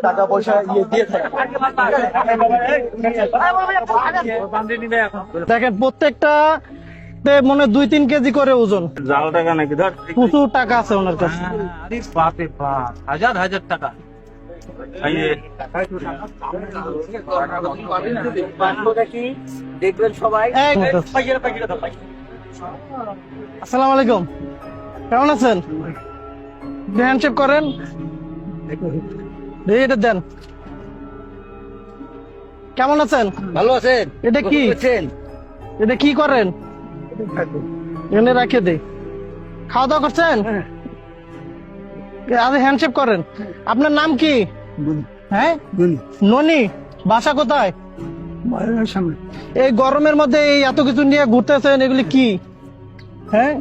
টাকা পয়সা দিয়ে থাকে। দেখেন প্রত্যেকটা মনে 2-3 কেজি করে ওজন। জাল টাকা নাকি ধর প্রচুর টাকা আছে ওনার কাছে। আরে বাপরে বাপ, হাজার হাজার টাকা। দেখবেন সবাই। আসসালামু আলাইকুম, কেমন আছেন? হ্যান্ডশেক করেন, এটা দেন। কেমন আছেন? ভালো আছেন? এটা কি? এটা কি করেন? এনে রাখে দে। খাওয়া দাওয়া করছেন? আরে হ্যান্ডশেক করেন। আপনার নাম কি? হ্যাঁ, ননি। বাসা কোথায়? এই গরমের মধ্যে এই এত কিছু নিয়ে ঘুরতেছেন, এগুলি কি? হ্যাঁ,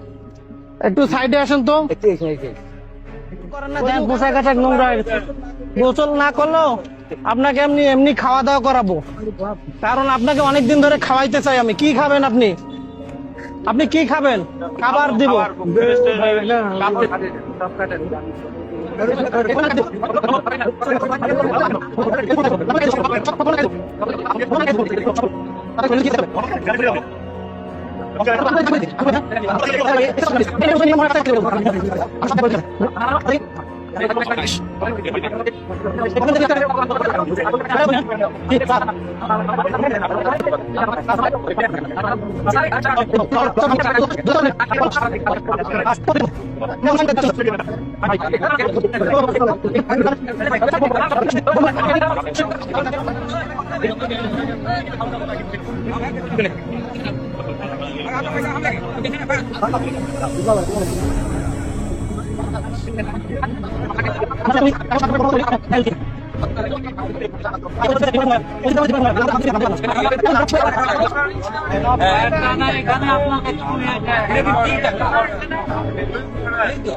একটু সাইডে আসেন তো। করেন না, দেখ পোশাক আশাক নোংরা হয়ে গেছে। গোসল না করলেও আপনাকে এমনি এমনি খাওয়া দাওয়া করাবো, কারণ আপনাকে অনেকদিন ধরে খাওয়াইতে চাই আমি। কি খাবেন আপনি? আপনি কি খাবেন? খাবার দিব।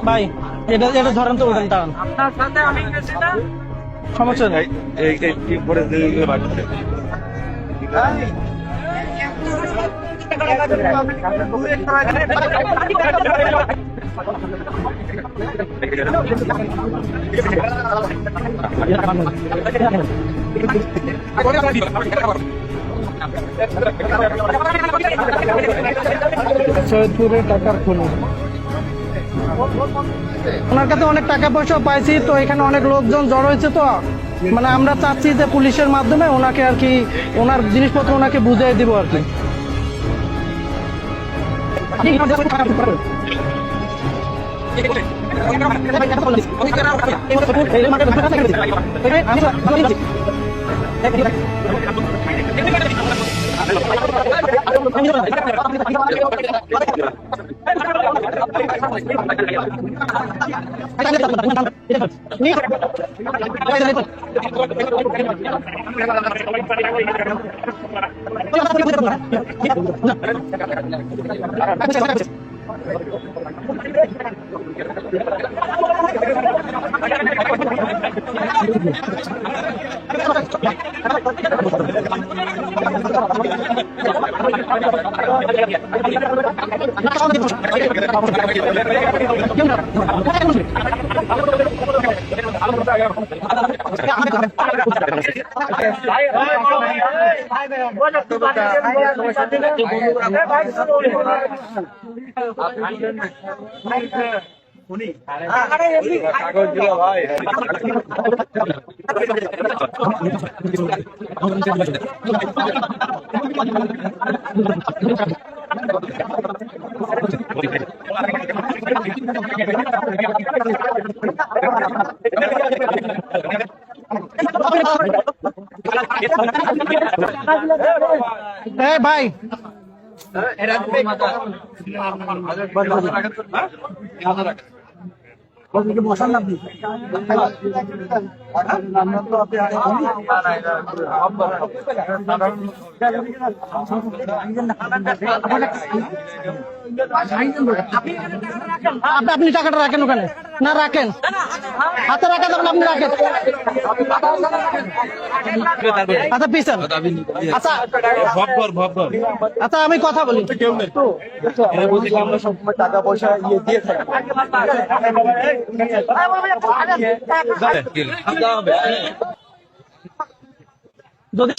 ভাই এটা এটা ধরেন তো, ওটা দাঁড়ান। আপনার সাথে আমি গেছি না? সমস্যা নেই। ঠিক করে দিলে বাড়িতে সৈয়দপুরে টাকার খনি। ওনার কাছে অনেক টাকা পয়সা পাইছি তো, এখানে অনেক লোকজন জড়ো হয়েছে তো, মানে আমরা চাচ্ছি যে পুলিশের মাধ্যমে ওনাকে আর কি, ওনার জিনিসপত্র ওনাকে বুঝিয়ে দিব আর কি। ভাই মশান আপনি আপনি টাকাটা রাখেন ওখানে, না রাখেন হাতে রাখা যাবেন, আপনি রাখেন। আচ্ছা পিছন আচ্ছা আচ্ছা আমি কথা বলি আমরা সবসময় টাকা পয়সা দিয়ে থাকি। যদি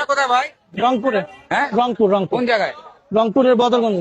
কোথায় ভাই? রংপুরে হ্যাঁ? রংপুর কোন জায়গায়? রংপুরের বদরগঞ্জ